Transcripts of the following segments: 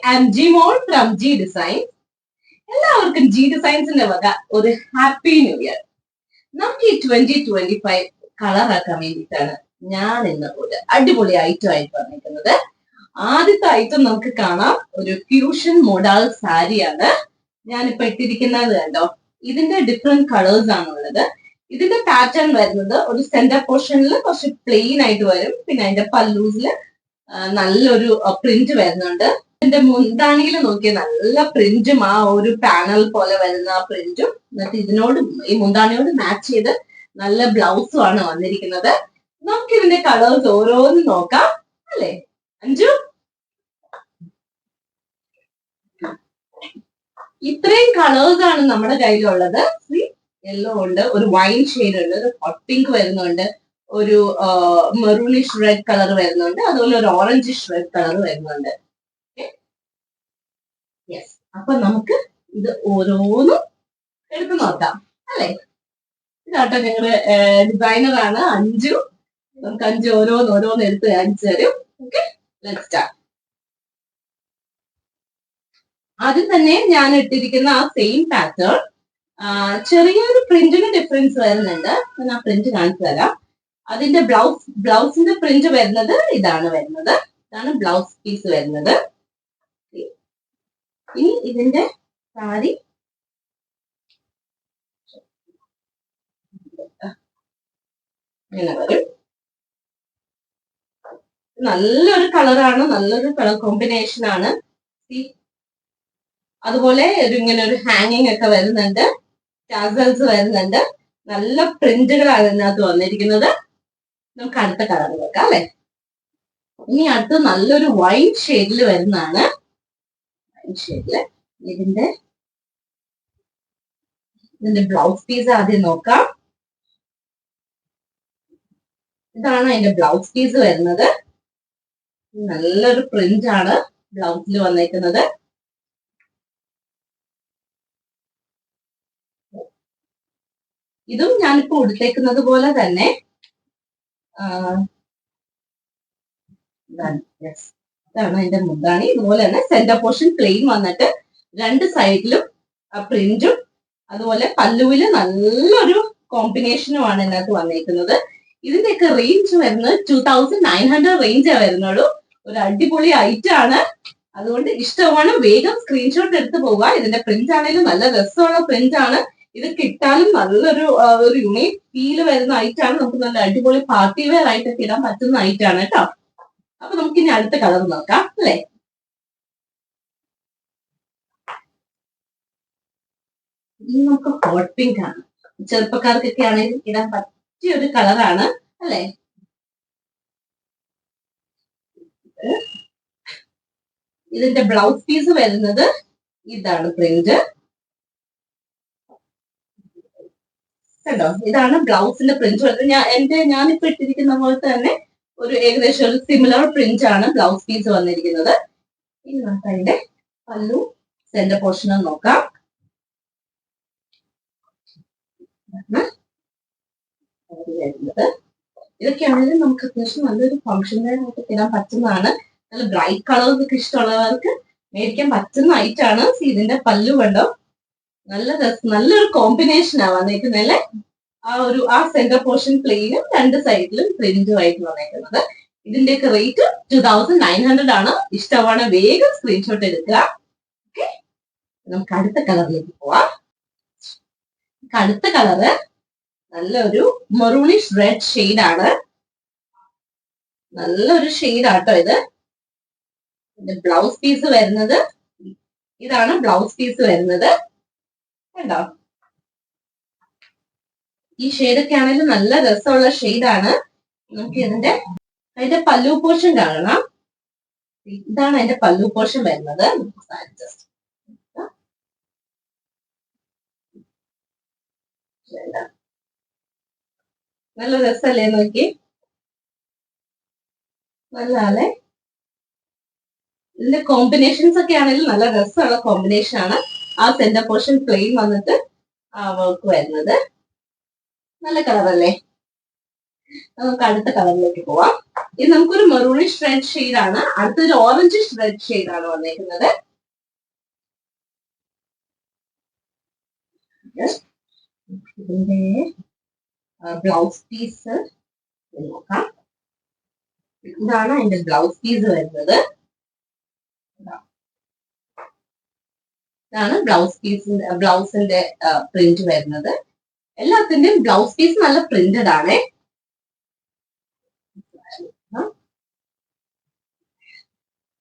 I am Jimol from G design. എല്ലാവർക്കും G ഡിസൈൻസിന്റെ വക ഒരു ഹാപ്പി ന്യൂ ഇയർ. നമുക്ക് ഈ 2025 കളറാക്കാൻ വേണ്ടിയിട്ടാണ് ഞാൻ ഇന്ന് ഒരു അടിപൊളി ഐറ്റം ആയിട്ട് വന്നിരിക്കുന്നത്. ആദ്യത്തെ ഐറ്റം നമുക്ക് കാണാം, ഒരു ഫ്യൂഷൻ മോഡൽ സാരിയാണ് ഞാനിപ്പോ ഇട്ടിരിക്കുന്നത്. കണ്ടോ, ഇതിന്റെ ഡിഫറെന്റ് കളേഴ്സ് ആണുള്ളത്. ഇതിന്റെ പാറ്റേൺ വരുന്നത് ഒരു സെന്റർ പോർഷനിൽ കുറച്ച് പ്ലെയിൻ ആയിട്ട് വരും, പിന്നെ അതിന്റെ പല്ലൂസില് നല്ലൊരു പ്രിന്റ് വരുന്നുണ്ട്. ഇതിന്റെ മുന്താണിയിൽ നോക്കിയ നല്ല പ്രിന്റും ആ ഒരു പാനൽ പോലെ വരുന്ന ആ പ്രിന്റും, എന്നിട്ട് ഇതിനോട് ഈ മുന്താണിയോട് മാച്ച് ചെയ്ത് നല്ല ബ്ലൗസും ആണ് വന്നിരിക്കുന്നത്. നമുക്ക് ഇതിന്റെ കളേഴ്സ് ഓരോന്നും നോക്കാം അല്ലേ അഞ്ജു? ഇത്രയും കളേഴ്സ് ആണ് നമ്മുടെ കയ്യിലുള്ളത്. യെല്ലോ ഉണ്ട്, ഒരു വൈൻ ഷെയ്ഡ് ഉണ്ട്, ഒരു ഹോട്ട് പിങ്ക് വരുന്നുണ്ട്, ഒരു മെറൂണിഷ് റെഡ് കളർ വരുന്നുണ്ട്, അതുപോലെ ഒരു ഓറഞ്ചിഷ് റെഡ് കളർ വരുന്നുണ്ട്. യെസ്, അപ്പൊ നമുക്ക് ഇത് ഓരോന്നും എടുത്ത് നോക്കാം അല്ലെ. ഇതാട്ടോ ഞങ്ങളുടെ ഡിസൈനറാണ് അഞ്ജു. നമുക്ക് അഞ്ജു ഓരോന്ന് എടുത്ത് കാണിച്ചു തരും. Okay, let's start. ആദ്യം തന്നെ ഞാൻ ഇട്ടിരിക്കുന്ന ആ സെയിം പാറ്റേൺ, ചെറിയൊരു പ്രിന്റിന് ഡിഫറൻസ് വരുന്നുണ്ട്. ഞാൻ ആ പ്രിന്റ് കാണിച്ചു തരാം. അതിന്റെ ബ്ലൗസിന്റെ പ്രിന്റ് വരുന്നത് ഇതാണ് വരുന്നത്. ഇതാണ് ബ്ലൗസ് പീസ് വരുന്നത്. ഇനി ഇതിന്റെ സാരി ഇങ്ങനെ വരും. നല്ലൊരു കളറാണ്, നല്ലൊരു കളർ കോമ്പിനേഷൻ ആണ്. അതുപോലെ ഇങ്ങനെ ഒരു ഹാങ്ങിങ് ഒക്കെ വരുന്നുണ്ട്, ടാസൽസ് വരുന്നുണ്ട്, നല്ല പ്രിന്റുകളാണ് ഇതിനകത്ത് വന്നിരിക്കുന്നത്. നമുക്ക് അടുത്ത കളർ നോക്കാം അല്ലെ. ഇനി അടുത്ത് നല്ലൊരു വൈൻ ഷെയ്ഡിൽ വരുന്നതാണ്. വൈൻ ഷെയ്ഡില് ഇതിന്റെ ബ്ലൗസ് പീസ് ആദ്യം നോക്കാം. ഇതാണ് അതിന്റെ ബ്ലൗസ് പീസ് വരുന്നത്. നല്ലൊരു പ്രിന്റ് ആണ് ബ്ലൗസിൽ വന്നേക്കുന്നത്. ഇതും ഞാനിപ്പോ ഉടുത്തേക്കുന്നത് പോലെ തന്നെ ഇതാണ് അതിന്റെ മുന്താണി. ഇതുപോലെ തന്നെ സെന്റർ പോർഷൻ പ്ലെയിൻ വന്നിട്ട് രണ്ട് സൈഡിലും പ്രിന്റും, അതുപോലെ പല്ലുവില് നല്ലൊരു കോമ്പിനേഷനുമാണ് ഇതിനകത്ത് വന്നേക്കുന്നത്. ഇതിന്റെയൊക്കെ റേഞ്ച് വരുന്നത് 2900 റേഞ്ചേ വരുന്നുള്ളൂ. ഒരു അടിപൊളി ഐറ്റം ആണ്. അതുകൊണ്ട് ഇഷ്ടമാണ്, വേഗം സ്ക്രീൻഷോട്ട് എടുത്ത് പോവുക. ഇതിന്റെ പ്രിന്റ് ആണെങ്കിലും നല്ല രസമുള്ള പ്രിന്റ് ആണ്. ഇത് കിട്ടാനും നല്ലൊരു ഒരു യുണീക് ഫീല് വരുന്ന ഐറ്റം ആണ്. നമുക്ക് നല്ല അടിപൊളി പാർട്ടി വെയർ ആയിട്ടൊക്കെ ഇടാൻ പറ്റുന്ന ഐറ്റം ആണ് കേട്ടോ. അപ്പൊ നമുക്ക് ഇനി അടുത്ത കളർ നോക്കാം അല്ലെ. ഇനി നമുക്ക് ഹോട്ട് പിങ്ക് ആണ്. ചെറുപ്പക്കാർക്കൊക്കെ ആണെങ്കിൽ ഇടാൻ പറ്റിയ ഒരു കളറാണ് അല്ലെ. ഇതിന്റെ ബ്ലൗസ് പീസ് വരുന്നത് ഇതാണ് പ്രിന്റ്. കണ്ടോ, ഇതാണ് ബ്ലൗസിന്റെ പ്രിന്റ് വരുന്നത്. ഞാനിപ്പോ ഇട്ടിരിക്കുന്ന പോലത്തെ തന്നെ ഒരു ഏകദേശം ഒരു സിമിലർ പ്രിന്റ് ആണ് ബ്ലൗസ് പീസ് വന്നിരിക്കുന്നത്. ഇനി നമുക്ക് അതിന്റെ പല്ലു സെന്റർ പോർഷനും നോക്കാം. ഇതൊക്കെയാണെങ്കിലും നമുക്ക് അത്യാവശ്യം നല്ലൊരു ഫംഗ്ഷൻ ആയിട്ട് ഇടാൻ പറ്റുന്നതാണ്. നല്ല ബ്രൈറ്റ് കളേഴ്സ് ഒക്കെ ഇഷ്ടമുള്ളവർക്ക് മേടിക്കാൻ പറ്റുന്ന ഐറ്റം ആണ്. ഇതിന്റെ പല്ലു കണ്ടോ, നല്ലൊരു കോമ്പിനേഷനാണ് വന്നേക്കുന്നല്ലേ. ആ സെന്റർ പോർഷൻ പ്ലെയിനും രണ്ട് സൈഡിലും പ്രിന്റും ആയിട്ട് വന്നേക്കുന്നത്. ഇതിന്റെയൊക്കെ റേറ്റ് 2900 ആണ്. ഇഷ്ടമാണ്, വേഗം സ്ക്രീൻഷോട്ട് എടുക്കുക. ഓക്കെ, നമുക്ക് അടുത്ത കളറിലേക്ക് പോവാം. അടുത്ത കളറ് നല്ലൊരു മെറൂണിഷ് റെഡ് ഷെയ്ഡ് ആണ്. നല്ലൊരു ഷെയ്ഡ് ആട്ടോ ഇത്. ബ്ലൗസ് പീസ് വരുന്നത് ഇതാണ്. ബ്ലൗസ് പീസ് വരുന്നത് കണ്ടോ. ഈ ഷെയ്ഡൊക്കെ ആണെങ്കിലും നല്ല രസമുള്ള ഷെയ്ഡാണ്. നമുക്ക് അതിന്റെ പല്ലു പോർഷൻ കാണണം. ഇതാണ് അതിന്റെ പല്ലു പോർഷൻ വരുന്നത്. നല്ല രസമല്ലേ നോക്കി, നല്ലേ. ഇതിന്റെ കോമ്പിനേഷൻസ് ഒക്കെ ആണെങ്കിലും നല്ല രസമുള്ള കോമ്പിനേഷൻ ആണ്. ആ സെന്റർ പോർഷൻ പ്ലെയിൻ വന്നിട്ട് ആ വർക്ക് വരുന്നത് നല്ല കളറല്ലേ. നമുക്ക് അടുത്ത കളറിലേക്ക് പോവാം. ഇത് നമുക്കൊരു മെറൂണിഷ് റെഡ് ഷെയ്ഡ് ആണ്. അടുത്തൊരു ഓറഞ്ചിഷ് റെഡ് ഷെയ്ഡ് ആണ് വന്നേക്കുന്നത്. ഇതിന്റെ ബ്ലൗസ് പീസ് നോക്കാം. ഇതാണ് അതിന്റെ ബ്ലൗസ് പീസ് വരുന്നത്. ഇതാണ് ബ്ലൗസിന്റെ പ്രിന്റ് വരുന്നത്. എല്ലാത്തിന്റെയും ബ്ലൗസ് പീസ് നല്ല പ്രിന്റഡ് ആണ്.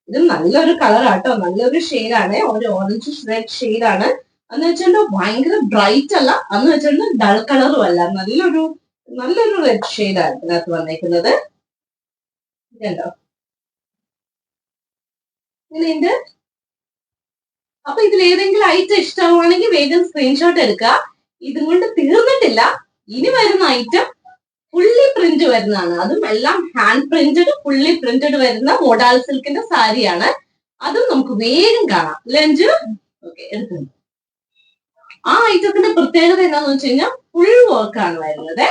ഇത് നല്ലൊരു കളർ ആട്ടോ, നല്ലൊരു ഷെയ്ഡാണ്. ഒരു ഓറഞ്ച് റെഡ് ഷെയ്ഡാണ്. എന്ന് വെച്ചിട്ടുണ്ടെങ്കിൽ ഭയങ്കര ബ്രൈറ്റ് അല്ല, എന്ന് വെച്ചിട്ടുണ്ടെങ്കിൽ ഡൾ കളറും അല്ല. നല്ലൊരു റെഡ് ഷെയ്ഡാണ് ഇതിനകത്ത് വന്നേക്കുന്നത്. ഇതുണ്ടോ ഇങ്ങനെയുണ്ട്. അപ്പൊ ഇതിൽ ഏതെങ്കിലും ഐറ്റം ഇഷ്ടമാണെങ്കിൽ വേഗം സ്ക്രീൻഷോട്ട് എടുക്കുക. ഇതും കൊണ്ട് തീർന്നിട്ടില്ല. ഇനി വരുന്ന ഐറ്റം ഫുള്ളി പ്രിന്റ് വരുന്നതാണ്. അതും എല്ലാം ഹാൻഡ് പ്രിന്റഡ്, ഫുള്ളി പ്രിന്റഡ് വരുന്ന മോഡാൾ സിൽക്കിന്റെ സാരിയാണ്. അതും നമുക്ക് വേഗം കാണാം. ലഞ്ച് ഓക്കെ എടുക്കുന്നു. ആ ഐറ്റത്തിന്റെ പ്രത്യേകത എന്താന്ന് വെച്ച് കഴിഞ്ഞാൽ ഫുൾ വർക്കാണ് വരുന്നത്.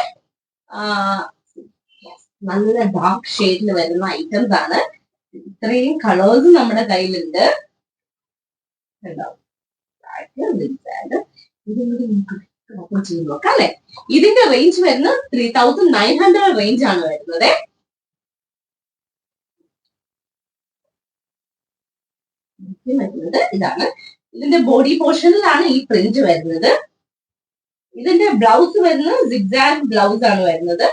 നല്ല ഡാർക്ക് ഷെയ്ഡിൽ വരുന്ന ഐറ്റംസ് ആണ്. ഇത്രയും കളേഴ്സ് നമ്മുടെ കയ്യിലുണ്ട്. ചെയ്ത് നോക്കാം അല്ലെ. ഇതിന്റെ റേഞ്ച് വരുന്നത് 3900 റേഞ്ച് ആണ് വരുന്നത്. ഇതാണ് ഇതിന്റെ ബോഡി പോർഷനിലാണ് ഈ പ്രിന്റ് വരുന്നത്. ഇതിന്റെ ബ്ലൗസ് വരുന്നത് സിഗ്സാഗ് ബ്ലൗസ് ആണ് വരുന്നത്.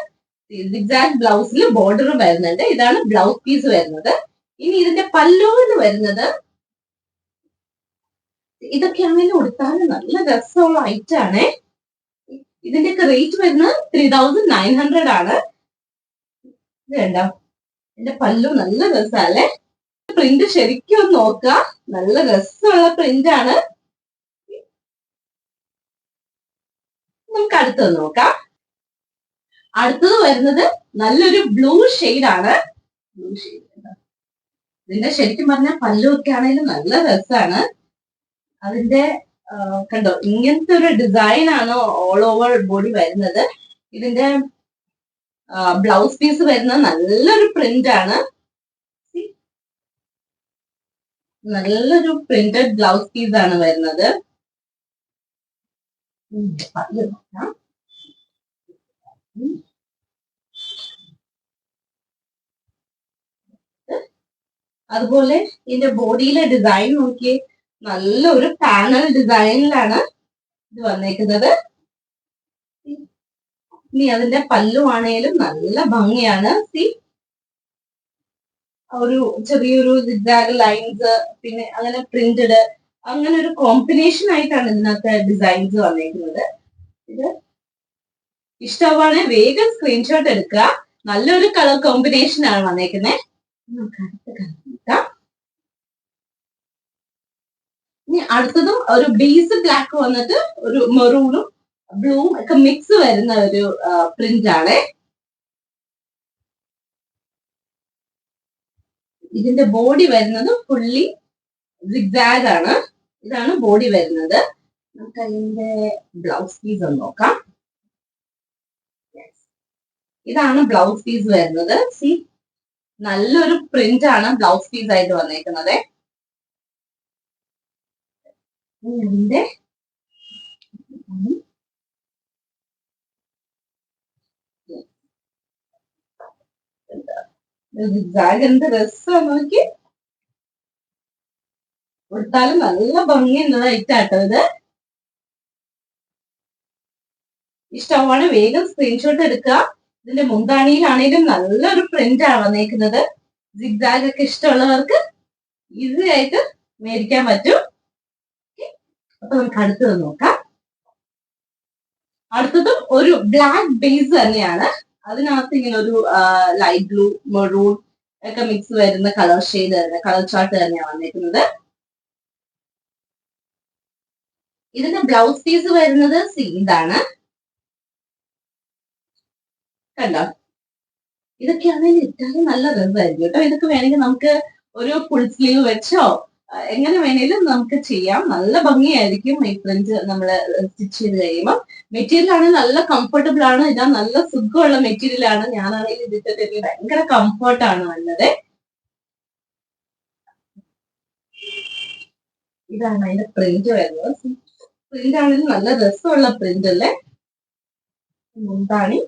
സിഗ്സാഗ് ബ്ലൗസിൽ ബോർഡർ വരുന്നുണ്ട്. ഇതാണ് ബ്ലൗസ് പീസ് വരുന്നത്. ഇനി ഇതിന്റെ പല്ലുവിന് വരുന്നത് ഇതൊക്കെ അങ്ങനെ കൊടുത്താൽ നല്ല രസമുള്ള ഐറ്റം ആണ്. ഇതിന്റെയൊക്കെ റേറ്റ് വരുന്നത് 3900 ആണ്. ഇത് കണ്ടോ, ഇതിന്റെ പല്ലു നല്ല രസമല്ലേ. പ്രിന്റ് ശരിക്കും ഒന്ന് നോക്കുക, നല്ല രസമുള്ള പ്രിന്റ് ആണ്. നമുക്ക് അടുത്തത് നോക്കാം. അടുത്തത് വരുന്നത് നല്ലൊരു ബ്ലൂ ഷെയ്ഡ് ആണ്. ബ്ലൂ ഷെയ്ഡ് ഇതിന്റെ ശരിക്കും പറഞ്ഞാൽ പല്ലു ഒക്കെ ആണെങ്കിലും നല്ല രസമാണ്. അതിന്റെ കണ്ടോ ഇങ്ങനത്തെ ഒരു ഡിസൈൻ ആണ് ഓൾ ഓവർ ബോഡി വരുന്നത്. ഇതിന്റെ ബ്ലൗസ് പീസ് വരുന്നത് നല്ലൊരു പ്രിന്റ് ആണ്. നല്ലൊരു പ്രിന്റഡ് ബ്ലൗസ് പീസ് ആണ് വരുന്നത്. അതുപോലെ ഇതിന്റെ ബോഡിയിലെ ഡിസൈൻ നോക്കി, നല്ലൊരു പാനൽ ഡിസൈനിലാണ് ഇത് വന്നേക്കുന്നത്. ഇനി അതിന്റെ പല്ലു ആണേലും നല്ല ഭംഗിയാണ്. ഒരു ചെറിയൊരു സിഗ്സാഗ് ലൈൻസ്, പിന്നെ അങ്ങനെ പ്രിന്റഡ്, അങ്ങനെ ഒരു കോമ്പിനേഷൻ ആയിട്ടാണ് ഇതിനകത്ത് ഡിസൈൻസ് വന്നേക്കുന്നത്. ഇത് ഇഷ്ടമാണ് വേഗം സ്ക്രീൻഷോട്ട് എടുക്കുക. നല്ലൊരു കളർ കോമ്പിനേഷൻ ആണ് വന്നേക്കുന്നത്. നമുക്ക് അടുത്ത കളർ നോക്കാം. ഇനി അടുത്തതും ഒരു ബേസ് ബ്ലാക്ക് വന്നിട്ട് ഒരു മെറൂണും ബ്ലൂവും ഒക്കെ മിക്സ് വരുന്ന ഒരു പ്രിന്റ് ആണ്. ഇതിന്റെ ബോഡി വരുന്നത് ഫുള്ളി സിഗ്സാഗ് ആണ്. ഇതാണ് ബോഡി വരുന്നത്. നമുക്ക് അതിന്റെ ബ്ലൗസ് പീസ് ഒന്ന് നോക്കാം. ഇതാണ് ബ്ലൗസ് പീസ് വരുന്നത്. നല്ലൊരു പ്രിന്റ് ആണ് ബ്ലൗസ് പീസ് ആയിട്ട് വന്നേക്കുന്നത്. ഇതിന്റെ എന്ത് രസം നോക്കി കൊടുത്താലും നല്ല ഭംഗിയുള്ള ഐറ്റാട്ടോ ഇത്. ഇഷ്ടമാണ് വേഗം സ്ക്രീൻഷോട്ട് എടുക്കുക. ഇതിന്റെ മുന്താണിയിലാണെങ്കിലും നല്ലൊരു പ്രിന്റ് ആണ് വന്നേക്കുന്നത്. സിഗ്സാഗ് ഒക്കെ ഇഷ്ടമുള്ളവർക്ക് ഈസി ആയിട്ട് മേടിക്കാൻ പറ്റും. അപ്പൊ നമുക്ക് അടുത്തത് നോക്കാം. അടുത്തതും ഒരു ബ്ലാക്ക് ബേസ് തന്നെയാണ്. അതിനകത്ത് ഇങ്ങനെ ഒരു ലൈറ്റ് ബ്ലൂ, മെറൂൺ ഒക്കെ മിക്സ് വരുന്ന കളർ ഷെയ്ഡ് തന്നെ, കളർ ചാർട്ട് തന്നെയാണ് വന്നിരിക്കുന്നത്. ഇതിന്റെ ബ്ലൗസ് പീസ് വരുന്നത് ഇതാണ്. കണ്ടോ, ഇതൊക്കെയാണെങ്കിൽ ഇട്ടാലും നല്ല രസമായിരിക്കും കേട്ടോ. ഇതൊക്കെ വേണമെങ്കിൽ നമുക്ക് ഒരു ഫുൾ സ്ലീവ് വെച്ചോ എങ്ങനെ വേണേലും നമുക്ക് ചെയ്യാം. നല്ല ഭംഗിയായിരിക്കും ഈ പ്രിന്റ് നമ്മൾ സ്റ്റിച്ച് ചെയ്ത് കഴിയുമ്പോൾ. മെറ്റീരിയൽ ആണെങ്കിൽ നല്ല കംഫർട്ടബിൾ ആണ്. ഇതാ നല്ല സുഖമുള്ള മെറ്റീരിയൽ ആണ്. ഞാനാണെങ്കിൽ ഇതിട്ട് എനിക്ക് ഭയങ്കര കംഫർട്ടാണ് നല്ലത്. ഇതാണ് അതിന്റെ പ്രിന്റ് വരുന്നത്. പ്രിന്റ് ആണെങ്കിൽ നല്ല രസമുള്ള പ്രിന്റ് അല്ലേ. മുന്താണി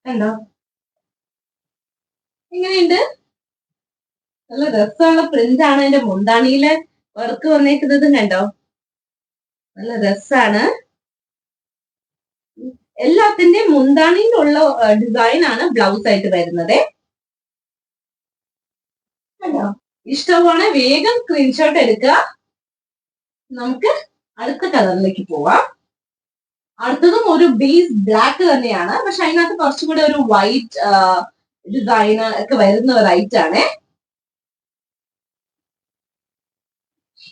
കണ്ടോ എങ്ങനെയുണ്ട്? നല്ല രസമുള്ള പ്രിന്റ് ആണ്. അതിന്റെ മുന്താണിയിലെ വർക്ക് വന്നേക്കുന്നതും കണ്ടോ, നല്ല രസാണ്. എല്ലാത്തിന്റെയും മുന്താണിയിലുള്ള ഡിസൈൻ ആണ് ബ്ലൗസ് ആയിട്ട് വരുന്നത്. കണ്ടോ, ഇഷ്ടമാണ് വേഗം സ്ക്രീൻഷോട്ട് എടുക്കുക. നമുക്ക് അടുത്ത കളറിലേക്ക് പോവാം. അടുത്തതും ഒരു ബേസ് ബ്ലാക്ക് തന്നെയാണ്, പക്ഷെ അതിനകത്ത് കുറച്ചും കൂടെ ഒരു വൈറ്റ് ഡിസൈൻ ഒക്കെ വരുന്ന ഒരു ഐറ്റം ആണ്.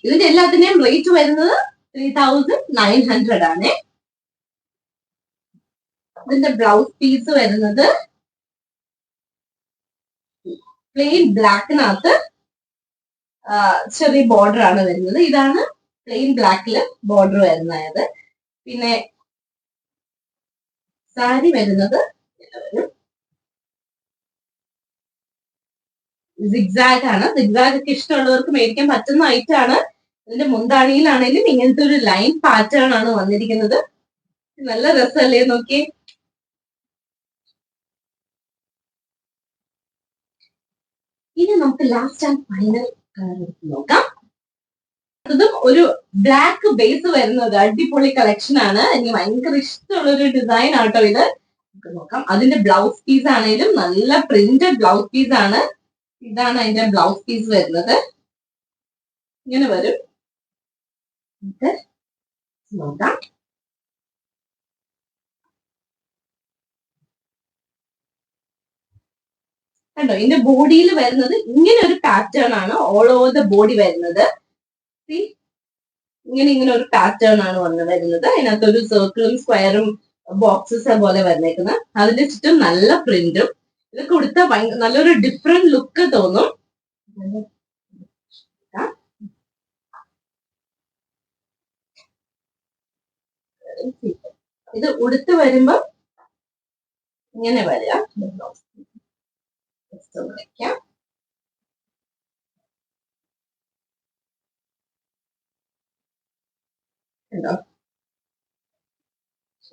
ഇതിന്റെ എല്ലാത്തിന്റെയും റേറ്റ് വരുന്നത് 3900 ആണ്. ഇതിന്റെ ബ്ലൗസ് പീസ് വരുന്നത് പ്ലെയിൻ ബ്ലാക്കിനകത്ത് ചെറിയ ബോർഡർ ആണ് വരുന്നത്. ഇതാണ് പ്ലെയിൻ ബ്ലാക്കില് ബോർഡർ വരുന്നത്. പിന്നെ സാരി വരുന്നത് സിഗ്സാഗ് ആണ്. സിഗ്സാഗ് ഒക്കെ ഇഷ്ടമുള്ളവർക്ക് മേടിക്കാൻ പറ്റുന്ന ഐറ്റം ആണ്. ഇതിന്റെ മുന്താണിയിലാണെങ്കിലും ഇങ്ങനത്തെ ഒരു ലൈൻ പാറ്റേൺ ആണ് വന്നിരിക്കുന്നത്. നല്ല രസമല്ലേ നോക്കി. ഇനി നമുക്ക് ലാസ്റ്റ് ആൻഡ് ഫൈനൽ കളർ എടുത്ത് നോക്കാം. അതും ഒരു ബ്ലാക്ക് ബേസ് വരുന്നത് അടിപൊളി കളക്ഷൻ ആണ്. എനിക്ക് ഭയങ്കര ഇഷ്ടമുള്ള ഒരു ഡിസൈൻ ആട്ടോ ഇത്. നമുക്ക് നോക്കാം. അതിന്റെ ബ്ലൗസ് പീസ് ആണെങ്കിലും നല്ല പ്രിന്റഡ് ബ്ലൗസ് പീസ് ആണ്. ഇതാണ് അതിന്റെ ബ്ലൗസ് പീസ് വരുന്നത്. ഇങ്ങനെ വരും. നോക്കാം. കണ്ടോ, ഇതിന്റെ ബോഡിയിൽ വരുന്നത് ഇങ്ങനെ ഒരു പാറ്റേൺ ആണ്. ഓൾ ഓവർ ദ ബോഡി വരുന്നത്. ഇങ്ങനെ ഒരു പാറ്റേൺ ആണ് വരുന്നത്. അതിനകത്ത് ഒരു സർക്കിളും സ്ക്വയറും ബോക്സസ് പോലെ വന്നേക്കുന്നത്. അതിന്റെ ചുറ്റും നല്ല പ്രിന്റും. ഇത് കൊടുത്ത നല്ലൊരു ഡിഫറെന്റ് ലുക്ക് തോന്നും. ഇത് ഉടുത്ത് വരുമ്പോ ഇങ്ങനെ വരിക. വയ്ക്കാം.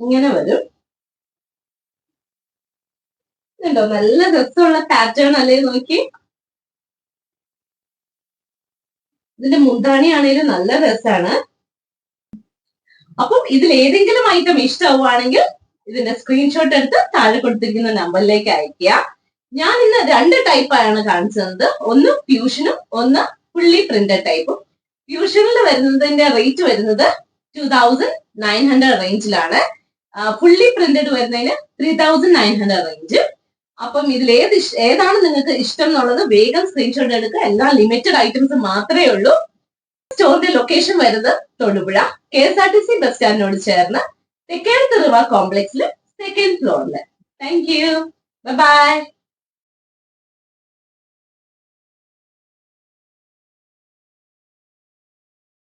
ഇങ്ങനെ വരും. കണ്ടോ, നല്ല രസമുള്ള പാറ്റേൺ അല്ലേ നോക്കി. ഇതിന്റെ മുന്താണി ആണെങ്കിലും നല്ല രസമാണ്. അപ്പം ഇതിൽ ഏതെങ്കിലും ഐറ്റം ഇഷ്ടമാവുകയാണെങ്കിൽ ഇതിന്റെ സ്ക്രീൻഷോട്ട് എടുത്ത് താഴെ കൊടുത്തിരിക്കുന്ന നമ്പറിലേക്ക് അയക്കുക. ഞാൻ ഇന്ന് 2 ടൈപ്പാണ് കാണിച്ചത്. ഒന്ന് ഫ്യൂഷനും ഒന്ന് ഫുള്ളി പ്രിന്റഡ് ടൈപ്പും. ഫ്യൂഷനിൽ വരുന്നതിന്റെ റേറ്റ് വരുന്നത് 2900 റേഞ്ചിലാണ്. ഫുള്ളി പ്രിന്റഡ് വരുന്നതിന് 3900 റേഞ്ച്. അപ്പം ഇതിൽ ഏതാണ് നിങ്ങൾക്ക് ഇഷ്ടം എന്നുള്ളത് വേഗം സ്ക്രീൻഷോട്ട് എടുക്കുക. എല്ലാം ലിമിറ്റഡ് ഐറ്റംസ് മാത്രമേ ഉള്ളൂ. സ്റ്റോറിന്റെ ലൊക്കേഷൻ വരുന്നത് തൊടുപുഴ KSRTC ബസ് സ്റ്റാൻഡിനോട് ചേർന്ന് തെക്കേടത്ത് റിവ കോംപ്ലക്സിൽ 2nd ഫ്ലോറിൽ. Thank you. ബൈ.